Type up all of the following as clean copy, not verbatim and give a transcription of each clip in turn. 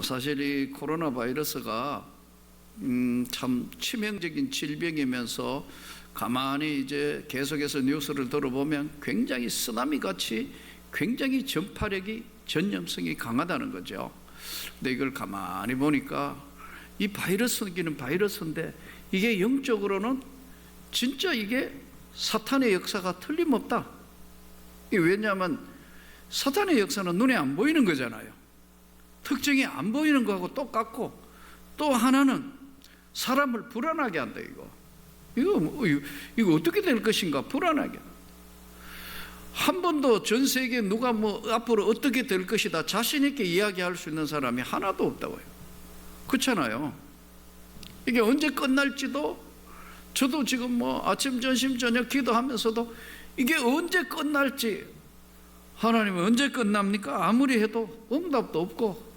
사실 이 코로나 바이러스가 참 치명적인 질병이면서 가만히 이제 계속해서 뉴스를 들어보면 굉장히 쓰나미 같이 굉장히 전파력이 전염성이 강하다는 거죠. 근데 이걸 가만히 보니까 이 바이러스기는 바이러스인데 이게 영적으로는 진짜 이게 사탄의 역사가 틀림없다. 왜냐하면 사탄의 역사는 눈에 안 보이는 거잖아요. 특징이 안 보이는 거하고 똑같고, 또 하나는 사람을 불안하게 한다. 이거 어떻게 될 것인가 불안하게. 한 번도 전 세계에 누가 앞으로 어떻게 될 것이다 자신 있게 이야기할 수 있는 사람이 하나도 없다고요. 그렇잖아요. 이게 언제 끝날지도, 저도 지금 아침 점심 저녁 기도하면서도 이게 언제 끝날지, 하나님은 언제 끝납니까? 아무리 해도 응답도 없고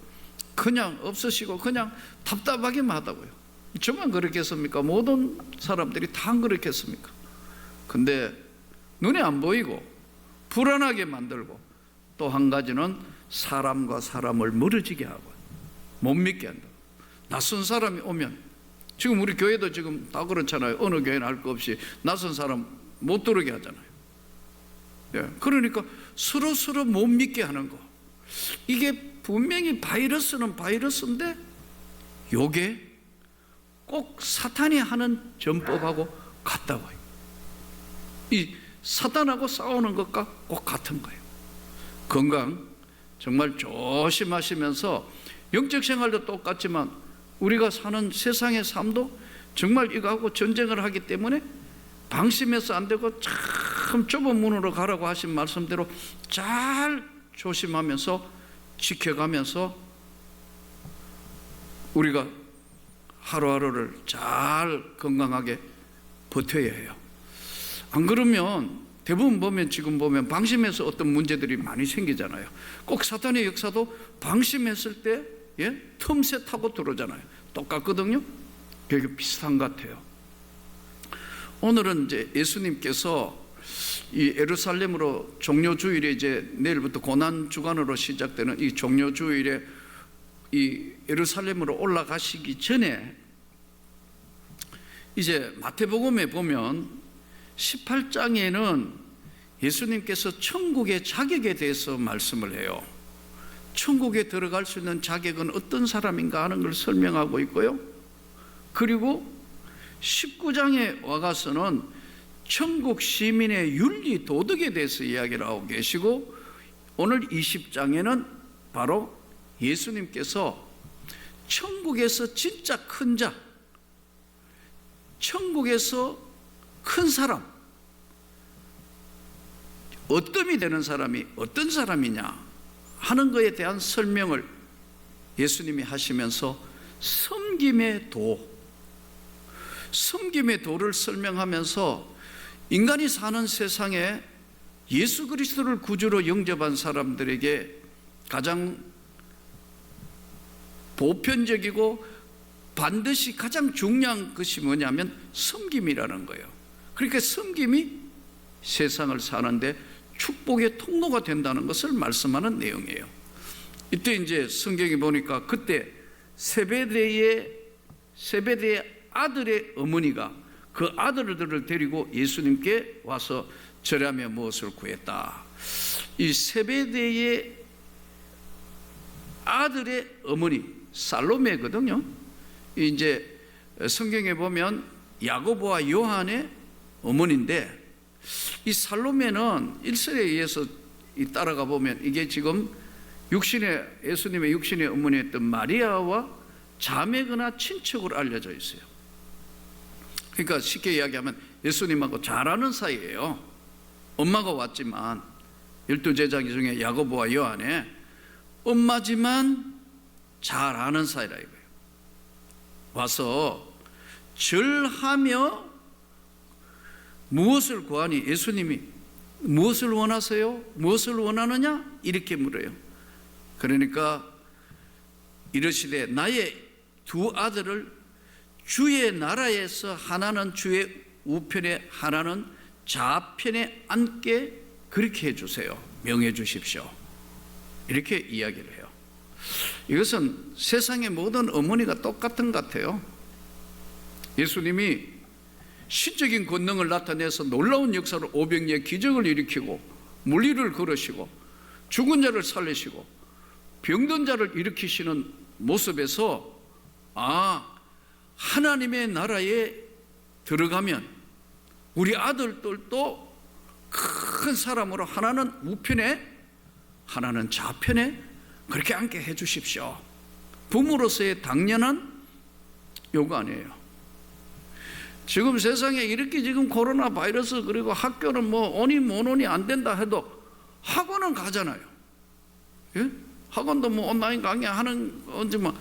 그냥 없으시고 그냥 답답하기만 하다고요. 저만 그렇겠습니까? 모든 사람들이 다 그렇겠습니까? 근데 눈에 안 보이고 불안하게 만들고, 또 한 가지는 사람과 사람을 멀어지게 하고 못 믿게 한다. 낯선 사람이 오면, 지금 우리 교회도 지금 다 그렇잖아요. 어느 교회는 할 거 없이 낯선 사람 못 들어오게 하잖아요. 그러니까 서로 못 믿게 하는 거. 이게 분명히 바이러스는 바이러스인데 요게 꼭 사탄이 하는 전법하고 같다고요. 이 사탄하고 싸우는 것과 꼭 같은 거예요. 건강 정말 조심하시면서, 영적 생활도 똑같지만 우리가 사는 세상의 삶도 정말 이거하고 전쟁을 하기 때문에 방심해서 안 되고 참 좁은 문으로 가라고 하신 말씀대로 잘 조심하면서 지켜가면서 우리가 하루하루를 잘 건강하게 버텨야 해요. 안 그러면 대부분 보면, 지금 보면 방심해서 어떤 문제들이 많이 생기잖아요. 꼭 사탄의 역사도 방심했을 때 틈새 타고 들어오잖아요. 똑같거든요. 그게 비슷한 것 같아요. 오늘은 이제 예수님께서 이 예루살렘으로 종료주일에, 이제 내일부터 고난주간으로 시작되는 이 종료주일에 이 예루살렘으로 올라가시기 전에, 이제 마태복음에 보면 18장에는 예수님께서 천국의 자격에 대해서 말씀을 해요. 천국에 들어갈 수 있는 자격은 어떤 사람인가 하는 걸 설명하고 있고요. 그리고 19장에 와가서는 천국 시민의 윤리 도덕에 대해서 이야기를 하고 계시고, 오늘 20장에는 바로 예수님께서 천국에서 진짜 큰 자, 천국에서 큰 사람, 어뜸이 되는 사람이 어떤 사람이냐 하는 것에 대한 설명을 예수님이 하시면서 섬김의 도를 설명하면서, 인간이 사는 세상에 예수 그리스도를 구주로 영접한 사람들에게 가장 보편적이고 반드시 가장 중요한 것이 뭐냐면 섬김이라는 거예요. 그러니까 섬김이 세상을 사는데 축복의 통로가 된다는 것을 말씀하는 내용이에요. 이때 이제 성경에 보니까 그때 세베대의 아들의 어머니가 그 아들들을 데리고 예수님께 와서 절하며 무엇을 구했다. 이 세베대의 아들의 어머니 살로메거든요. 이제 성경에 보면 야고보와 요한의 어머니인데, 이 살로메는 일설에 의해서 따라가 보면 이게 지금 예수님의 육신의 어머니였던 마리아와 자매거나 친척으로 알려져 있어요. 그러니까 쉽게 이야기하면 예수님하고 잘 아는 사이예요. 엄마가 왔지만 12제자 중에 야고보와 요한의 엄마지만 잘 아는 사이라 이거예요. 와서 절하며 무엇을 구하니, 예수님이 무엇을 원하세요? 무엇을 원하느냐? 이렇게 물어요. 그러니까 이르시되 나의 두 아들을 주의 나라에서 하나는 주의 우편에 하나는 좌편에 앉게 그렇게 해주세요. 명해 주십시오. 이렇게 이야기를 해요. 이것은 세상의 모든 어머니가 똑같은 것 같아요. 예수님이 신적인 권능을 나타내서 놀라운 역사로 오병이의 기적을 일으키고 물리를 걸으시고 죽은 자를 살리시고 병든 자를 일으키시는 모습에서 하나님의 나라에 들어가면 우리 아들들도 큰 사람으로 하나는 우편에 하나는 좌편에 그렇게 앉게 해 주십시오. 부모로서의 당연한 요구 아니에요. 지금 세상에 이렇게 지금 코로나 바이러스 그리고 학교는 뭐 오니 못 오니 안 된다 해도 학원은 가잖아요. 예? 학원도 뭐 온라인 강의하는 언제 뭐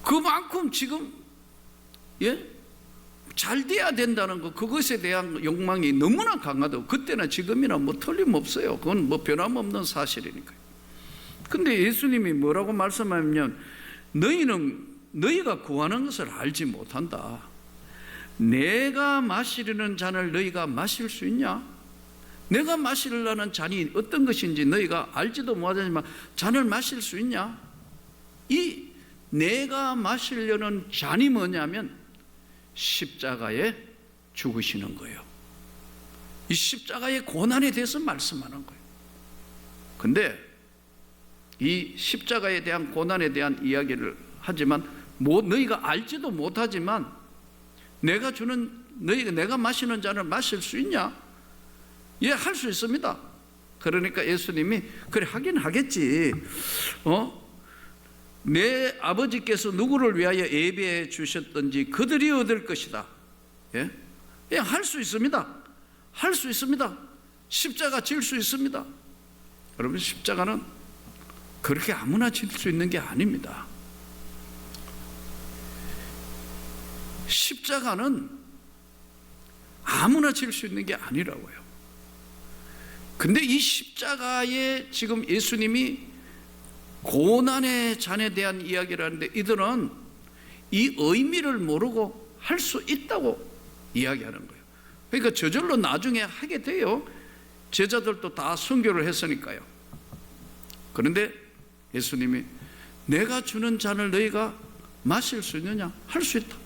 그만큼 지금 잘 돼야 된다는 거, 그것에 대한 욕망이 너무나 강하다고. 그때나 지금이나 뭐 틀림없어요. 그건 뭐 변함없는 사실이니까요. 근데 예수님이 뭐라고 말씀하냐면 너희가 구하는 것을 알지 못한다. 내가 마시려는 잔을 너희가 마실 수 있냐? 내가 마시려는 잔이 어떤 것인지 너희가 알지도 못하지만 잔을 마실 수 있냐? 이 내가 마시려는 잔이 뭐냐면 십자가에 죽으시는 거예요. 이 십자가의 고난에 대해서 말씀하는 거예요. 근데 이 십자가에 대한 고난에 대한 이야기를 하지만 너희가 알지도 못하지만 내가 마시는 잔을 마실 수 있냐? 예, 할 수 있습니다. 그러니까 예수님이 그래 하긴 하겠지. 내 아버지께서 누구를 위하여 예배해 주셨든지 그들이 얻을 것이다. 예, 할 수 있습니다. 할 수 있습니다. 십자가 질 수 있습니다. 여러분, 십자가는 그렇게 아무나 질 수 있는 게 아닙니다. 십자가는 아무나 질 수 있는 게 아니라고요. 근데 이 십자가에 지금 예수님이 고난의 잔에 대한 이야기를 하는데 이들은 이 의미를 모르고 할 수 있다고 이야기하는 거예요. 그러니까 저절로 나중에 하게 돼요. 제자들도 다 순교를 했으니까요. 그런데 예수님이 내가 주는 잔을 너희가 마실 수 있느냐? 할 수 있다.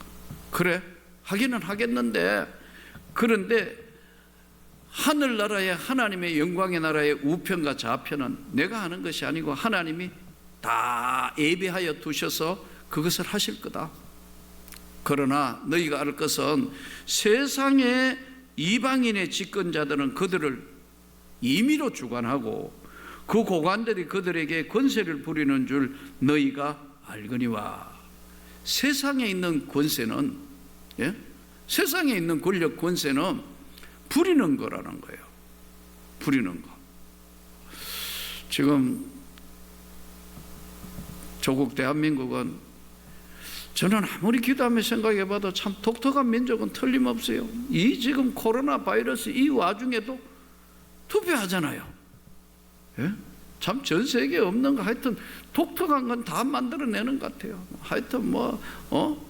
그래, 하기는 하겠는데, 그런데 하늘나라의 하나님의 영광의 나라의 우편과 좌편은 내가 하는 것이 아니고 하나님이 다 예비하여 두셔서 그것을 하실 거다. 그러나 너희가 알 것은 세상의 이방인의 집권자들은 그들을 임의로 주관하고 그 고관들이 그들에게 권세를 부리는 줄 너희가 알거니와. 세상에 있는 권세는, 세상에 있는 권력 권세는 부리는 거라는 거예요. 부리는 거. 지금 조국 대한민국은 저는 아무리 기도하며 생각해봐도 참 독특한 민족은 틀림없어요. 이 지금 코로나 바이러스 이 와중에도 투표하잖아요. 예? 참 전 세계에 없는 거 하여튼 독특한 건 다 만들어내는 것 같아요. 하여튼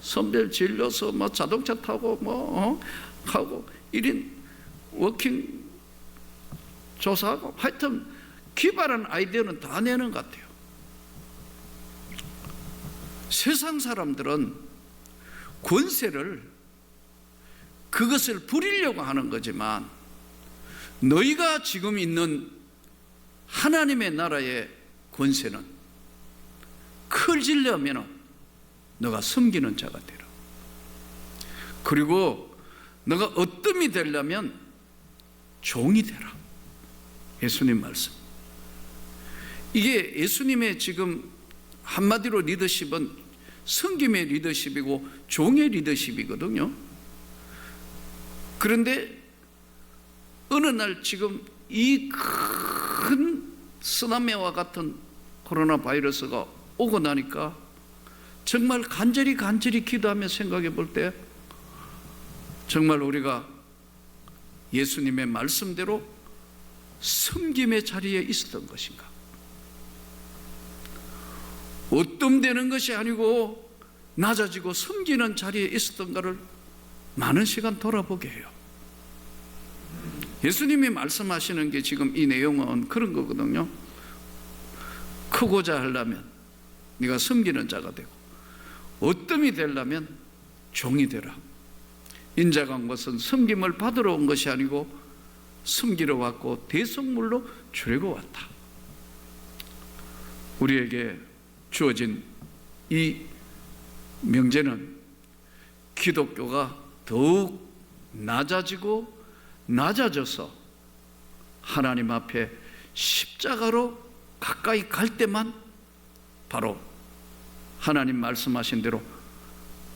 선별 진료소 자동차 타고 하고 1인 워킹 조사하고 하여튼 기발한 아이디어는 다 내는 것 같아요. 세상 사람들은 권세를 그것을 부리려고 하는 거지만 너희가 지금 있는 하나님의 나라의 권세는 커지려면 너가 섬기는 자가 되라. 그리고 너가 어뜸이 되려면 종이 되라. 예수님 말씀. 이게 예수님의 지금 한마디로 리더십은 섬김의 리더십이고 종의 리더십이거든요. 그런데 어느 날 지금 이 큰 쓰나미와 같은 코로나 바이러스가 오고 나니까 정말 간절히 기도하며 생각해 볼 때 정말 우리가 예수님의 말씀대로 섬김의 자리에 있었던 것인가? 어뜸되는 것이 아니고 낮아지고 섬기는 자리에 있었던가를 많은 시간 돌아보게 해요. 예수님이 말씀하시는 게 지금 이 내용은 그런 거거든요. 크고자 하려면 네가 섬기는 자가 되고, 어뜸이 되려면 종이 되라. 인자가 온 것은 섬김을 받으러 온 것이 아니고 섬기러 왔고 대속물로 주려고 왔다. 우리에게 주어진 이 명제는 기독교가 더욱 낮아지고 낮아져서 하나님 앞에 십자가로 가까이 갈 때만 바로 하나님 말씀하신 대로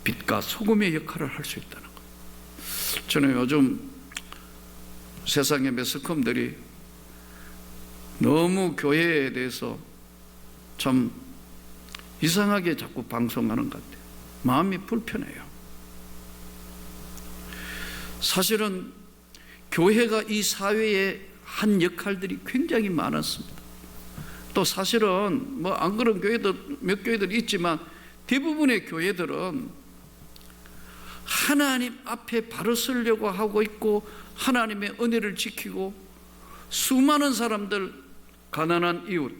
빛과 소금의 역할을 할 수 있다는 것. 저는 요즘 세상의 매스컴들이 너무 교회에 대해서 참 이상하게 자꾸 방송하는 것 같아요. 마음이 불편해요. 사실은 교회가 이 사회에 한 역할들이 굉장히 많았습니다. 또 사실은 뭐 안 그런 교회도 몇 교회들이 있지만 대부분의 교회들은 하나님 앞에 바로 서려고 하고 있고 하나님의 은혜를 지키고 수많은 사람들, 가난한 이웃,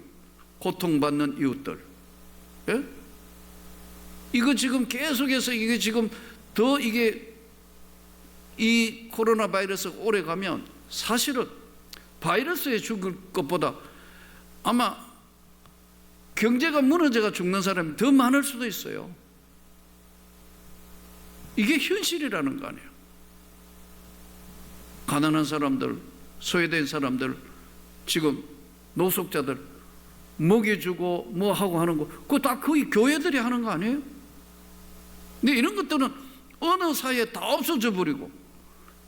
고통받는 이웃들, 예? 이거 지금 계속해서 이게 지금 더 이게 이 코로나 바이러스가 오래 가면 사실은 바이러스에 죽을 것보다 아마 경제가 무너져가 죽는 사람이 더 많을 수도 있어요. 이게 현실이라는 거 아니에요. 가난한 사람들, 소외된 사람들, 지금 노숙자들 먹여주고 뭐 하고 하는 거, 그거 다 거의 교회들이 하는 거 아니에요? 근데 이런 것들은 어느 사이에 다 없어져 버리고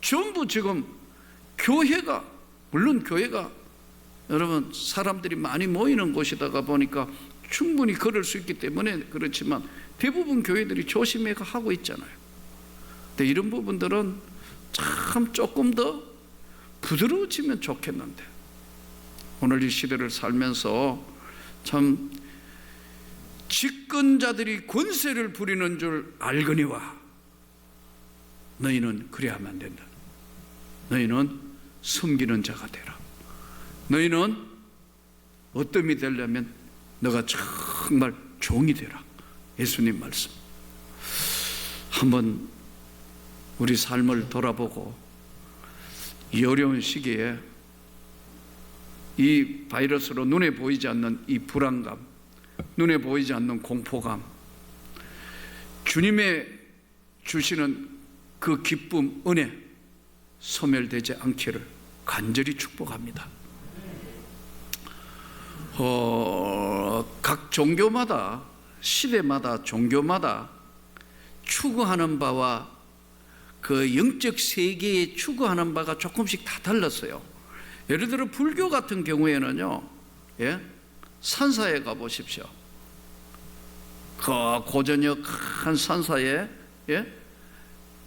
전부 지금 교회가, 물론 교회가 여러분 사람들이 많이 모이는 곳이다가 보니까 충분히 그럴 수 있기 때문에 그렇지만 대부분 교회들이 조심해 하고 있잖아요. 근데 이런 부분들은 참 조금 더 부드러워지면 좋겠는데, 오늘 이 시대를 살면서 참 집권자들이 권세를 부리는 줄 알거니와 너희는 그래야만 안 된다. 너희는 섬기는 자가 되라. 너희는 어떤 이 되려면 너가 정말 종이 되라. 예수님 말씀. 한번 우리 삶을 돌아보고 이 어려운 시기에 이 바이러스로 눈에 보이지 않는 이 불안감, 눈에 보이지 않는 공포감, 주님의 주시는 그 기쁨, 은혜 소멸되지 않기를 간절히 축복합니다. 각 종교마다, 시대마다, 종교마다 추구하는 바와 그 영적 세계에 추구하는 바가 조금씩 다 달랐어요. 예를 들어 불교 같은 경우에는요, 예? 산사에 가보십시오. 그 고저녁한 산사에, 예?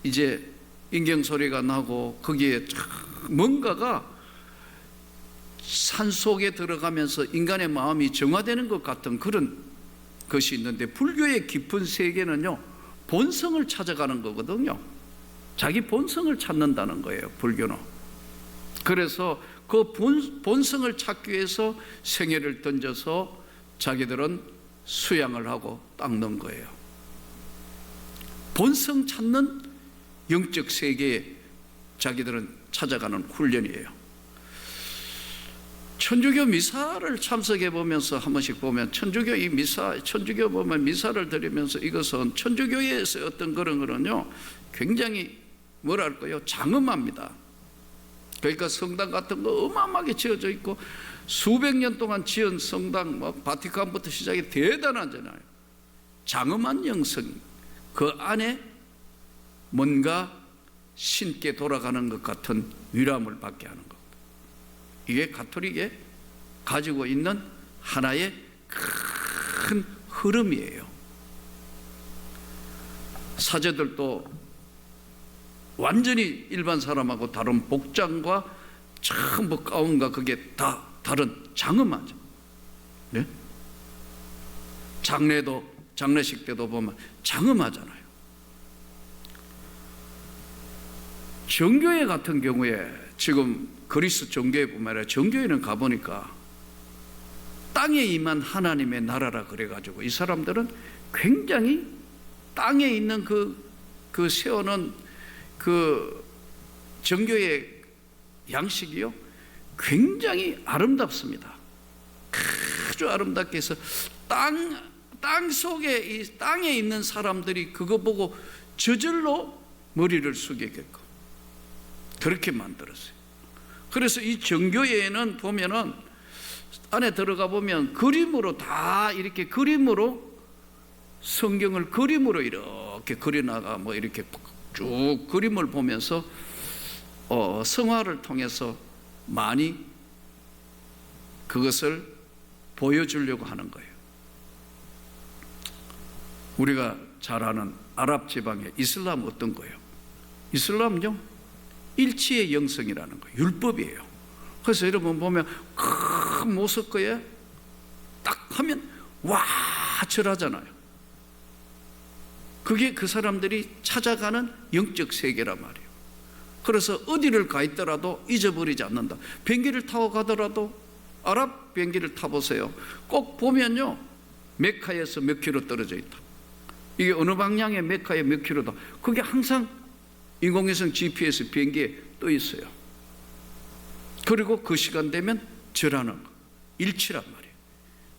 이제 인경소리가 나고 거기에 뭔가가 산 속에 들어가면서 인간의 마음이 정화되는 것 같은 그런 것이 있는데, 불교의 깊은 세계는요 본성을 찾아가는 거거든요. 자기 본성을 찾는다는 거예요, 불교는. 그래서 그 본성을 찾기 위해서 생애를 던져서 자기들은 수양을 하고 닦는 거예요. 본성 찾는 영적 세계에 자기들은 찾아가는 훈련이에요. 천주교 미사를 참석해 보면서 한 번씩 보면 천주교 이 미사, 천주교 보면 미사를 드리면서 이것은 천주교에서 어떤 그런 거는요 굉장히 뭐랄까요, 장엄합니다. 그러니까 성당 같은 거 어마어마하게 지어져 있고 수백 년 동안 지은 성당, 뭐 바티칸부터 시작이 대단하잖아요. 장엄한 영성, 그 안에 뭔가 신께 돌아가는 것 같은 위로함을 받게 하는 겁니다. 이게 가톨릭에 가지고 있는 하나의 큰 흐름이에요. 사제들도 완전히 일반 사람하고 다른 복장과 전부 가운과 그게 다 다른, 장엄하죠. 네? 장례식 때도 보면 장엄하잖아요. 정교회 같은 경우에 지금 그리스 정교회 뿐만 아니라 정교회는 가보니까 땅에 임한 하나님의 나라라 그래가지고 이 사람들은 굉장히 땅에 있는 그 세우는 그 정교의 양식이요 굉장히 아름답습니다. 아주 아름답게 해서 땅 속에 이 땅에 있는 사람들이 그거 보고 저절로 머리를 숙이게끔 그렇게 만들었어요. 그래서 이 정교회에는 보면은 안에 들어가 보면 그림으로 다 이렇게 그림으로 성경을 그림으로 이렇게 그려나가 뭐 이렇게 쭉 그림을 보면서 성화를 통해서 많이 그것을 보여주려고 하는 거예요. 우리가 잘 아는 아랍 지방의 이슬람 어떤 거예요? 이슬람은요 일치의 영성이라는 거예요. 율법이에요. 그래서 여러분 보면 큰 모스크에 딱 하면 와 절하잖아요. 그게 그 사람들이 찾아가는 영적 세계란 말이에요. 그래서 어디를 가 있더라도 잊어버리지 않는다. 비행기를 타고 가더라도 아랍 비행기를 타보세요. 꼭 보면요 메카에서 몇 킬로 떨어져 있다. 이게 어느 방향의 메카에 몇 킬로다. 그게 항상 인공위성 GPS 비행기에 떠 있어요. 그리고 그 시간 되면 절하는 거 일치란 말이에요.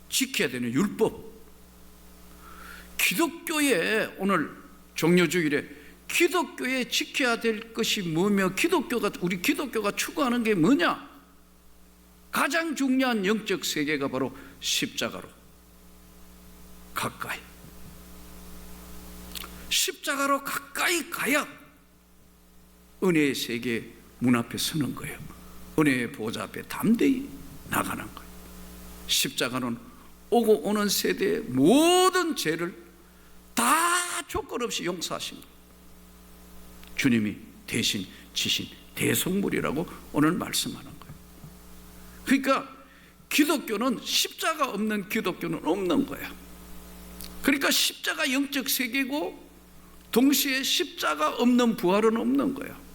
지켜야 되는 율법. 기독교에 오늘 종료주일에 기독교에 지켜야 될 것이 뭐며 우리 기독교가 추구하는 게 뭐냐? 가장 중요한 영적 세계가 바로 십자가로 가까이 십자가로 가까이 가야 은혜의 세계 문 앞에 서는 거예요. 은혜의 보좌 앞에 담대히 나가는 거예요. 십자가는 오고 오는 세대의 모든 죄를 다 조건 없이 용서하신 거예요. 주님이 대신 지신 대속물이라고 오늘 말씀하는 거예요. 그러니까 기독교는 십자가 없는 기독교는 없는 거예요. 그러니까 십자가 영적 세계고 동시에 십자가 없는 부활은 없는 거예요.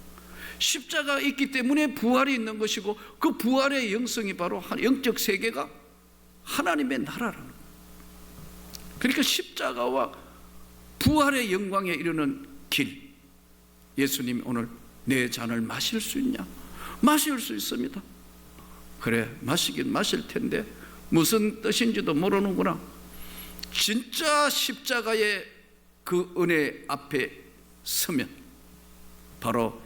십자가 있기 때문에 부활이 있는 것이고 그 부활의 영성이 바로 영적 세계가 하나님의 나라라는 거예요. 그러니까 십자가와 부활의 영광에 이르는 길. 예수님이 오늘 내 잔을 마실 수 있냐? 마실 수 있습니다. 그래 마시긴 마실 텐데 무슨 뜻인지도 모르는구나. 진짜 십자가의 그 은혜 앞에 서면 바로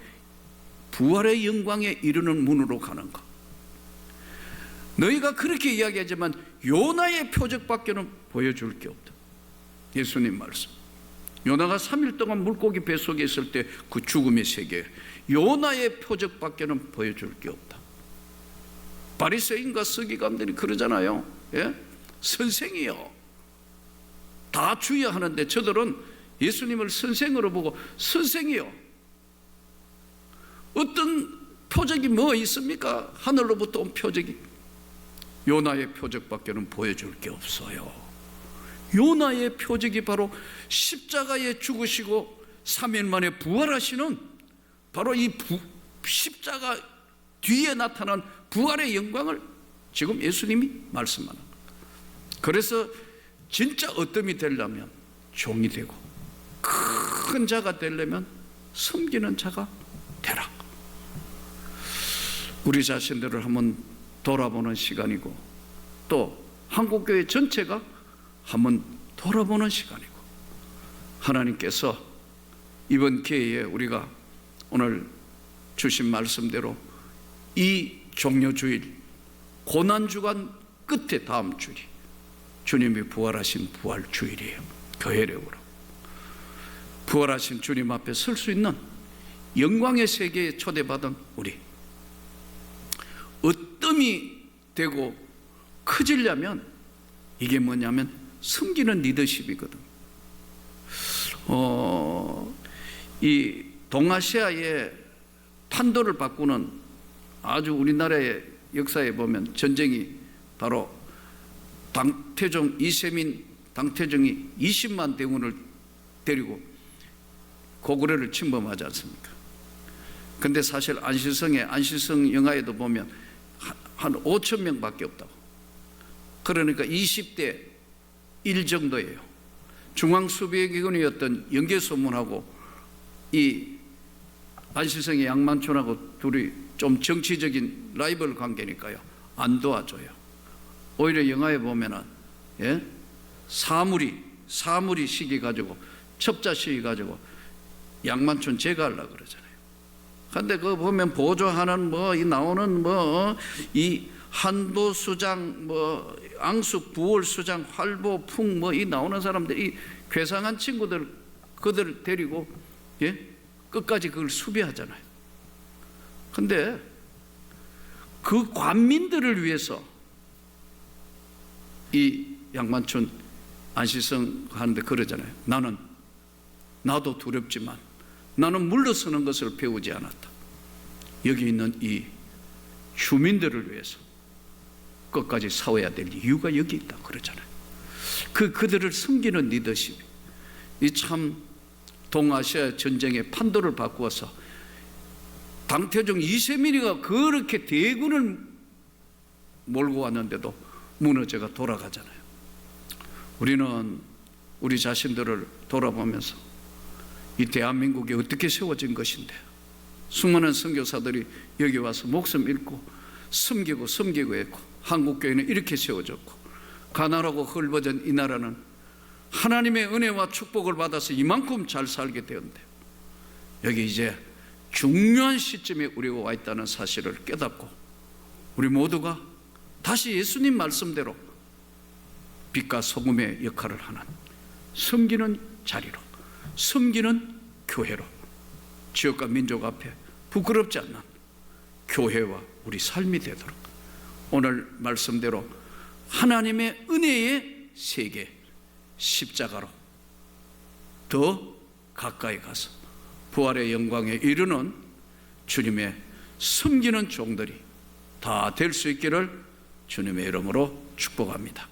부활의 영광에 이르는 문으로 가는 것. 너희가 그렇게 이야기하지만 요나의 표적밖에는 보여줄 게 없다. 예수님 말씀. 요나가 3일 동안 물고기 뱃속에 있을 때 그 죽음의 세계, 요나의 표적밖에는 보여줄 게 없다. 바리새인과 서기관들이 그러잖아요. 예? 선생이요. 다 주의야 하는데 저들은 예수님을 선생으로 보고 선생이요. 어떤 표적이 뭐 있습니까? 하늘로부터 온 표적이. 요나의 표적밖에는 보여줄 게 없어요. 요나의 표적이 바로 십자가에 죽으시고 3일 만에 부활하시는 바로 이 십자가 뒤에 나타난 부활의 영광을 지금 예수님이 말씀하는 거예요. 그래서 진짜 어뜸이 되려면 종이 되고 큰 자가 되려면 섬기는 자가 되라. 우리 자신들을 한번 돌아보는 시간이고 또 한국교회 전체가 한번 돌아보는 시간이고 하나님께서 이번 기회에 우리가 오늘 주신 말씀대로 이 종료주일 고난주간 끝에 다음 주일이 주님이 부활하신 부활주일이에요. 교회력으로 부활하신 주님 앞에 설 수 있는 영광의 세계에 초대받은 우리 으뜸이 되고 커지려면 이게 뭐냐면 섬기는 리더십이거든. 이 동아시아의 판도를 바꾸는 아주 우리나라의 역사에 보면 전쟁이 바로 당태종 이세민 당태종이 20만 대군을 데리고 고구려를 침범하지 않습니까? 근데 사실 안시성 영화에도 보면 한 5천 명밖에 없다고. 그러니까 20대 1 정도예요. 중앙수비기관이었던 연계소문하고 이 안시성의 양만춘하고 둘이 좀 정치적인 라이벌 관계니까요, 안 도와줘요. 오히려 영화에 보면은 사물이 시기 가지고 첩자 시기 가지고 양만춘 제거하려고 그러잖아요. 근데 그거 보면 보조하는 이 나오는 이 한도수장 앙숙 부월수장 활보풍 이 나오는 사람들이 괴상한 친구들 그들 데리고 끝까지 그걸 수비하잖아요. 근데 그 관민들을 위해서 이 양만춘 안시성 하는데 그러잖아요. 나도 두렵지만 나는 물러서는 것을 배우지 않았다. 여기 있는 이 주민들을 위해서 끝까지 싸워야 될 이유가 여기 있다 그러잖아요. 그들을 섬기는 리더십이 이 참 동아시아 전쟁의 판도를 바꾸어서 당태종 이세민이가 그렇게 대군을 몰고 왔는데도 무너져가 돌아가잖아요. 우리는 우리 자신들을 돌아보면서 이 대한민국이 어떻게 세워진 것인데 수많은 선교사들이 여기 와서 목숨 잃고 섬기고 했고 한국교회는 이렇게 세워졌고 가난하고 헐벗은 이 나라는 하나님의 은혜와 축복을 받아서 이만큼 잘 살게 되었는데 여기 이제 중요한 시점에 우리가 와 있다는 사실을 깨닫고 우리 모두가 다시 예수님 말씀대로 빛과 소금의 역할을 하는 섬기는 자리로, 섬기는 교회로, 지역과 민족 앞에 부끄럽지 않는 교회와 우리 삶이 되도록 오늘 말씀대로 하나님의 은혜의 세계 십자가로 더 가까이 가서 부활의 영광에 이르는 주님의 섬기는 종들이 다 될 수 있기를 주님의 이름으로 축복합니다.